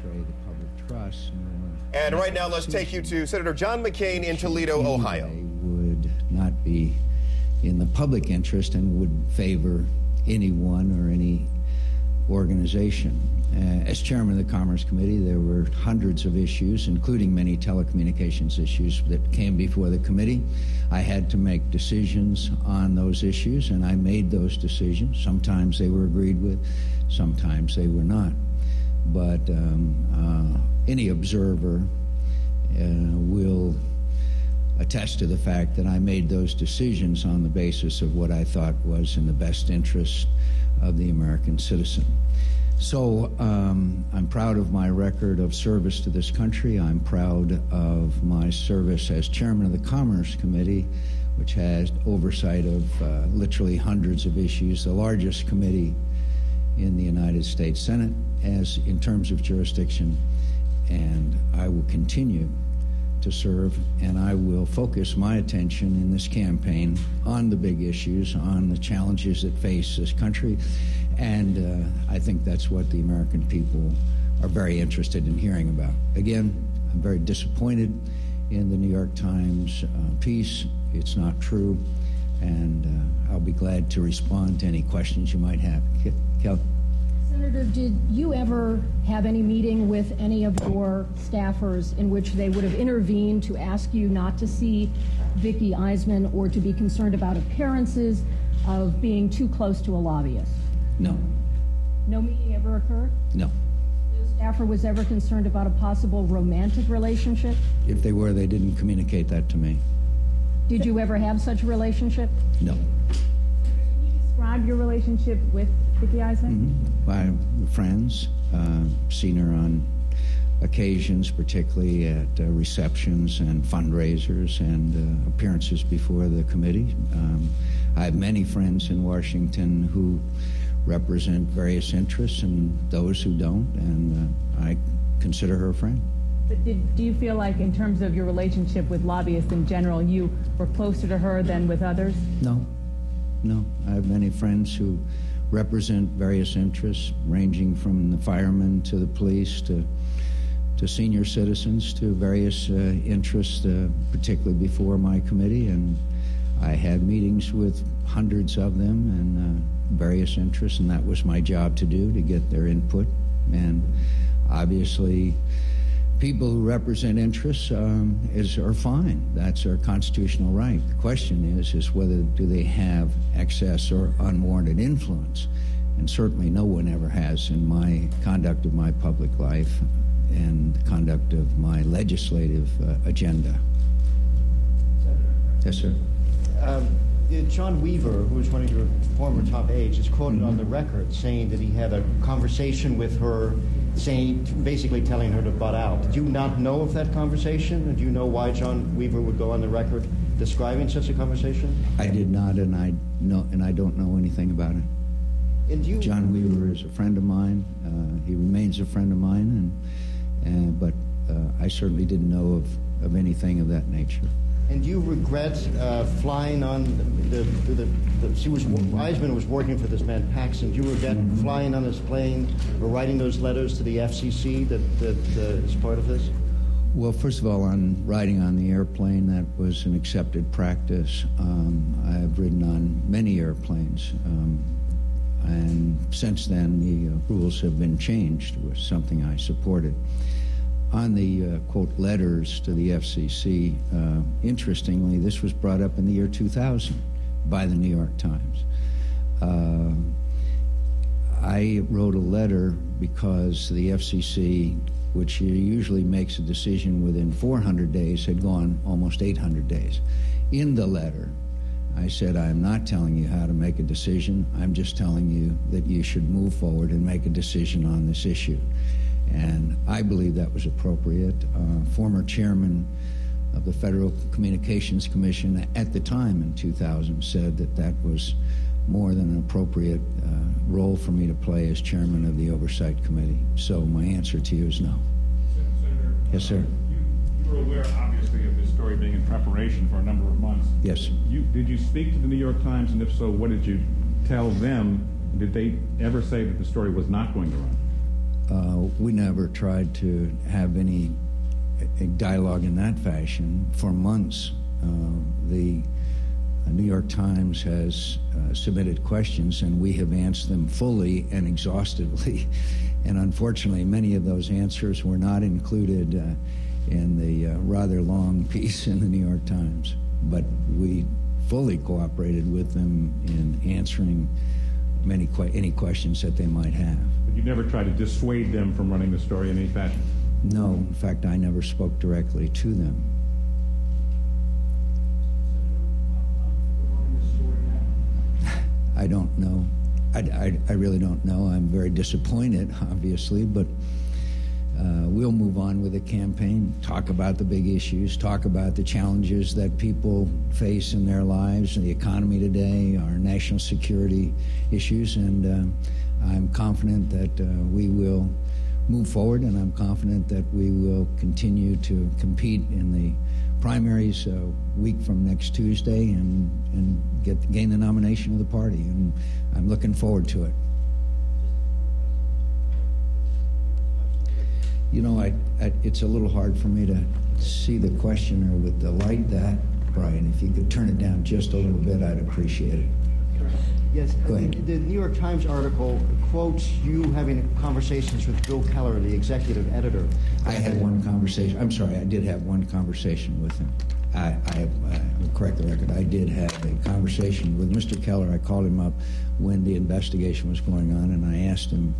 betray the public trust. And right now, let's take you to Senator John McCain in Toledo, Ohio. Would not be in the public interest and would favor anyone or any organization. As chairman of the Commerce Committee, there were hundreds of issues, including many telecommunications issues, that came before the committee. I had to make decisions on those issues, and I made those decisions. Sometimes they were agreed with, sometimes they were not. But any observer will attest to the fact that I made those decisions on the basis of what I thought was in the best interest of the American citizen. So I'm proud of my record of service to this country. I'm proud of my service as chairman of the Commerce Committee, which has oversight of literally hundreds of issues, the largest committee in the United States Senate as in terms of jurisdiction. And I will continue to serve, and I will focus my attention in this campaign on the big issues, on the challenges that face this country, and I think that's what the American people are very interested in hearing about. Again, I'm very disappointed in the New York Times piece. It's not true, and I'll be glad to respond to any questions you might have. Kelly? Senator, did you ever have any meeting with any of your staffers in which they would have intervened to ask you not to see Vicki Eisman or to be concerned about appearances of being too close to a lobbyist? No. No meeting ever occurred? No. No staffer was ever concerned about a possible romantic relationship? If they were, they didn't communicate that to me. Did you ever have such a relationship? No. Can you describe your relationship with Vicki Eisman? By friends, seen her on occasions, particularly at receptions and fundraisers and appearances before the committee. I have many friends in Washington who represent various interests and those who don't, and I consider her a friend. But do you feel like, in terms of your relationship with lobbyists in general, you were closer to her than with others? No. No. I have many friends who represent various interests, ranging from the firemen to the police to senior citizens to various interests, particularly before my committee. And I had meetings with hundreds of them and various interests, and that was my job to do, to get their input. And obviously, people who represent interests are fine. That's our constitutional right. The question is whether do they have excess or unwarranted influence. And certainly no one ever has in my conduct of my public life and the conduct of my legislative agenda. Yes, sir. John Weaver, who was one of your former top aides, is quoted on the record saying that he had a conversation with her, basically telling her to butt out. Did you not know of that conversation? And do you know why John Weaver would go on the record describing such a conversation? I did not, and I don't know anything about it. And John Weaver is a friend of mine. He remains a friend of mine, but I certainly didn't know of anything of that nature. And do you regret flying on Eisman was working for this man Paxson. Do you regret flying on his plane or writing those letters to the FCC that is part of this? Well, first of all, on riding on the airplane, that was an accepted practice. I've ridden on many airplanes, and since then the rules have been changed. It was something I supported. On the, quote, letters to the FCC, interestingly, this was brought up in the year 2000 by the New York Times. I wrote a letter because the FCC, which usually makes a decision within 400 days, had gone almost 800 days. In the letter, I said, I'm not telling you how to make a decision. I'm just telling you that you should move forward and make a decision on this issue. And I believe that was appropriate. Former chairman of the Federal Communications Commission at the time in 2000 said that that was more than an appropriate role for me to play as chairman of the Oversight Committee. So my answer to you is no. Senator, yes, sir. You were aware, obviously, of this story being in preparation for a number of months. Yes. Did you speak to the New York Times, and if so, what did you tell them? Did they ever say that the story was not going to run? we never tried to have any dialogue in that fashion. For months, the New York Times has submitted questions, and we have answered them fully and exhaustively. And unfortunately, many of those answers were not included in the rather long piece in the New York Times. But we fully cooperated with them in answering any questions that they might have. But you never tried to dissuade them from running the story in any fashion? No, in fact, I never spoke directly to them. I don't know. I really don't know. I'm very disappointed, obviously, but we'll move on with the campaign, talk about the big issues, talk about the challenges that people face in their lives, the economy today, our national security issues, and I'm confident that we will move forward, and I'm confident that we will continue to compete in the primaries a week from next Tuesday and gain the nomination of the party, and I'm looking forward to it. You know, it's a little hard for me to see the questioner with the light that, Brian. If you could turn it down just a little bit, I'd appreciate it. Yes, Go ahead. The New York Times article quotes you having conversations with Bill Keller, the executive editor. I had one conversation. I'm sorry, I did have one conversation with him. I'll correct the record. I did have a conversation with Mr. Keller. I called him up when the investigation was going on, and I asked him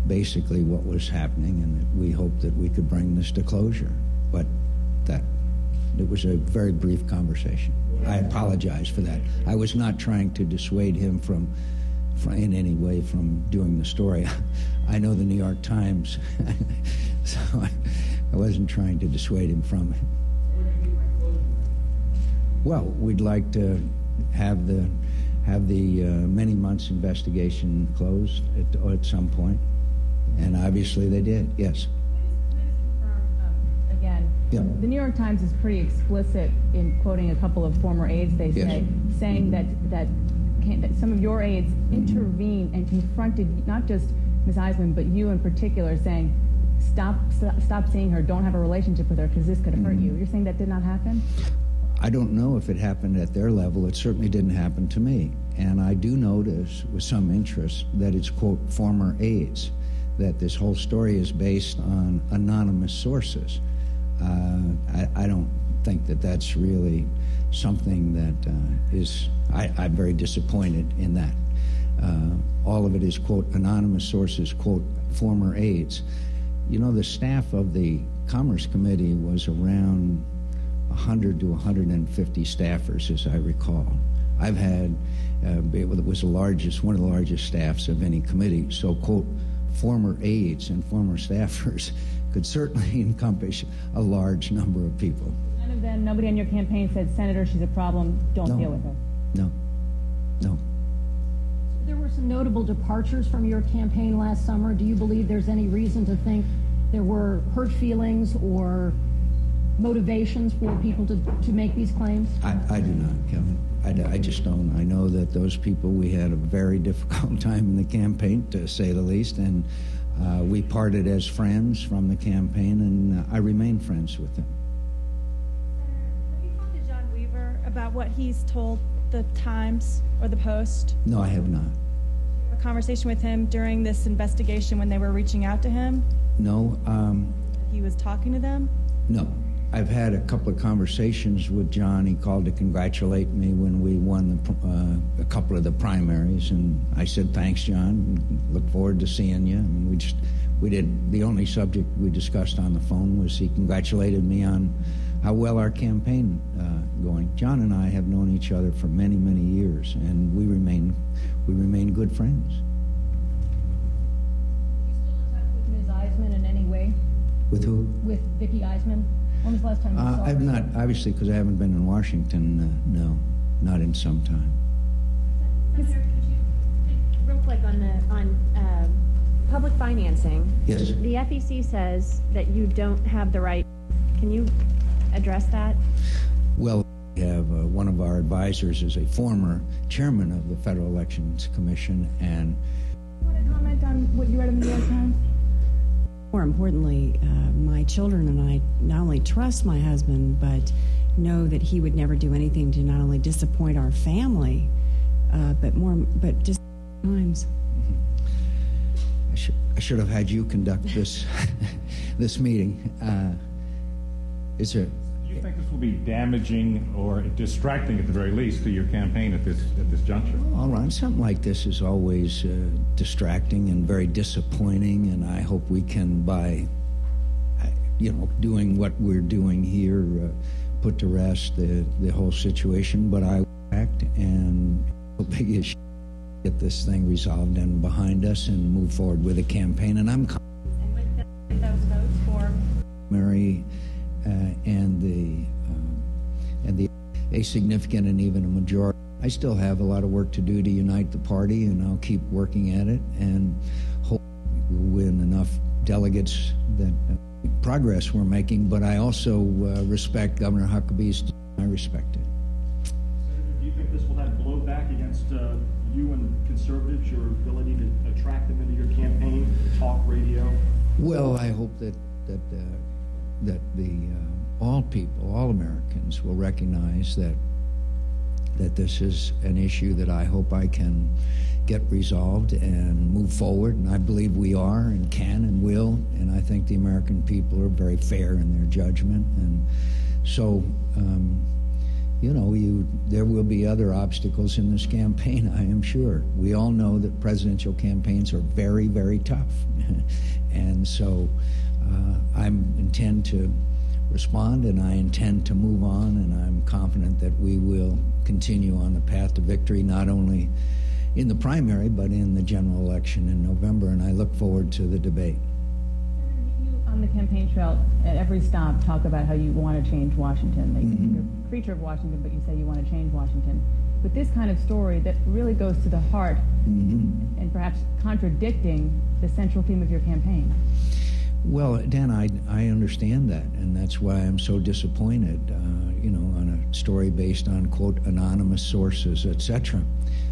basically what was happening, and that we hoped that we could bring this to closure. But it was a very brief conversation. I apologize for that. I was not trying to dissuade him from in any way from doing the story. I know the New York Times, so I wasn't trying to dissuade him from it. Well, we'd like to have the many months investigation closed at some point, and obviously they did. Yes. Again, Yeah. the New York Times is pretty explicit in quoting a couple of former aides. They say, Yes. saying that some of your aides intervened and confronted not just Ms. Eisman, but you in particular, saying, stop seeing her, don't have a relationship with her because this could hurt you. You're saying that did not happen? I don't know if it happened at their level. It certainly didn't happen to me. And I do notice with some interest that it's, quote, former aides, that this whole story is based on anonymous sources. I don't think that that's really something that I'm very disappointed in that. All of it is, quote, anonymous sources, quote, former aides. You know, the staff of the Commerce Committee was around 100 to 150 staffers, as I recall. I've had, it was one of the largest staffs of any committee, so, quote, former aides and former staffers could certainly encompass a large number of people. None of them, nobody on your campaign said, Senator, she's a problem, don't deal with her. No. There were some notable departures from your campaign last summer. Do you believe there's any reason to think there were hurt feelings or motivations for people to make these claims? I do not, Kevin. I just don't. I know that those people, we had a very difficult time in the campaign, to say the least, and we parted as friends from the campaign, and I remain friends with them. Senator, have you talked to John Weaver about what he's told the Times or the Post? No, I have not. A conversation with him during this investigation when they were reaching out to him? No. He was talking to them? No. I've had a couple of conversations with John. He called to congratulate me when we won a couple of the primaries, and I said, thanks, John. Look forward to seeing you. I mean, the only subject we discussed on the phone was he congratulated me on how well our campaign going. John and I have known each other for many, many years, and we remain good friends. Are you still in touch with Ms. Eisman in any way? With who? With Vicki Eisman? When was the last time you saw her? I've not, obviously, because I haven't been in Washington. No, not in some time. Senator, could you, real quick on public financing? Yes. The FEC says that you don't have the right. Can you address that? Well, we have one of our advisors is a former chairman of the Federal Elections Commission, and You want to comment on what you read in the New York Times? More importantly, my children and I not only trust my husband, but know that he would never do anything to not only disappoint our family, but just times. I should have had you conduct this this meeting. Is there? Do you think this will be damaging or distracting, at the very least, to your campaign at this juncture? All right, something like this is always distracting and very disappointing, and I hope we can, by doing what we're doing here, put to rest the whole situation. But I will act, and the big issue, get this thing resolved and behind us, and move forward with a campaign. And I'm confident. And with those votes for Mary. And a significant and even a majority. I still have a lot of work to do to unite the party, and I'll keep working at it, and hope we'll win enough delegates that progress we're making. But I also respect Governor Huckabee's. I respect it. Senator, do you think this will have blowback against you and conservatives, your ability to attract them into your campaign, talk radio? Well, I hope that all people, all Americans, will recognize that this is an issue that I hope I can get resolved and move forward. And I believe we are and can and will. And I think the American people are very fair in their judgment. And so, there will be other obstacles in this campaign, I am sure. We all know that presidential campaigns are very, very tough. And so I intend to respond, and I intend to move on, and I'm confident that we will continue on the path to victory, not only in the primary, but in the general election in November, and I look forward to the debate. You, on the campaign trail, at every stop, talk about how you want to change Washington. You're a creature of Washington, but you say you want to change Washington. With this kind of story that really goes to the heart and perhaps contradicting the central theme of your campaign. Well, Dan, I understand that, and that's why I'm so disappointed, on a story based on, quote, anonymous sources, etc.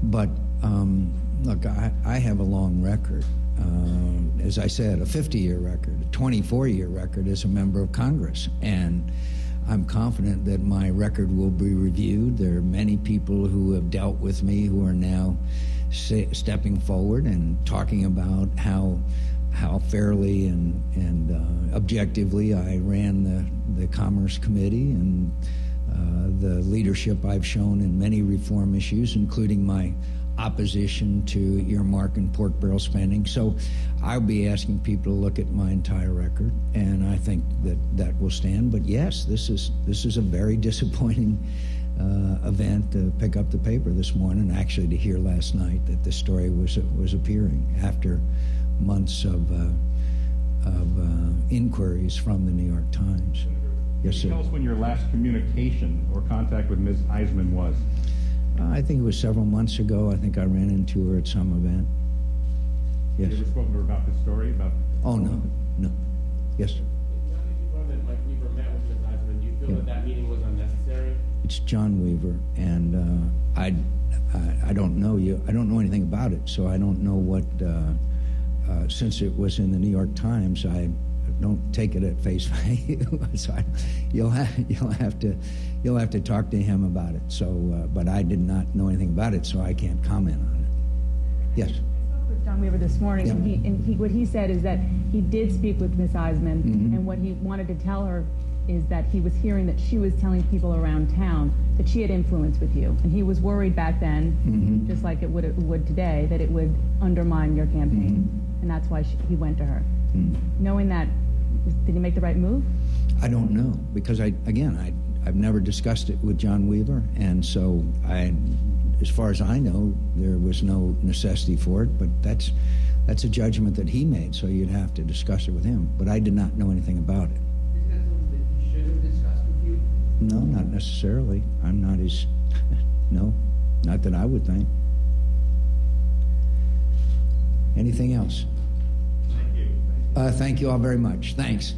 But, look, I have a long record. As I said, a 50-year record, a 24-year record as a member of Congress, and I'm confident that my record will be reviewed. There are many people who have dealt with me who are now stepping forward and talking about how fairly and objectively I ran the Commerce Committee, and the leadership I've shown in many reform issues, including my opposition to earmark and pork barrel spending. So I'll be asking people to look at my entire record, and I think that will stand. But yes, this is a very disappointing event to pick up the paper this morning, actually to hear last night that the story was appearing after months of inquiries from the New York Times. Yes, sir. Tell us when your last communication or contact with Ms. Eisman was. I think it was several months ago. I think I ran into her at some event. Yes. You ever spoken to her about this story? Oh, no. Yes, sir. Now that you've learned that Mike Weaver met with Ms. Eisman, do you feel that meeting was unnecessary? It's John Weaver, and I don't know you. I don't know anything about it, so I don't know what. Since it was in the New York Times, I don't take it at face value. So you'll have to talk to him about it. So, but I did not know anything about it, so I can't comment on it. Yes. I spoke with John Weaver this morning, and what he said is that he did speak with Ms. Eisman, and what he wanted to tell her is that he was hearing that she was telling people around town that she had influence with you, and he was worried back then, just like it would today, that it would undermine your campaign, and that's why he went to her. Knowing that, did he make the right move? I don't know, because I've never discussed it with John Weaver, and so as far as I know, there was no necessity for it, but that's a judgment that he made, so you'd have to discuss it with him, but I did not know anything about it. Isn't that something that he should have discussed with you? No, not necessarily. I'm not his, no, not that I would think. Anything else? Thank you. Thank you all very much. Thanks.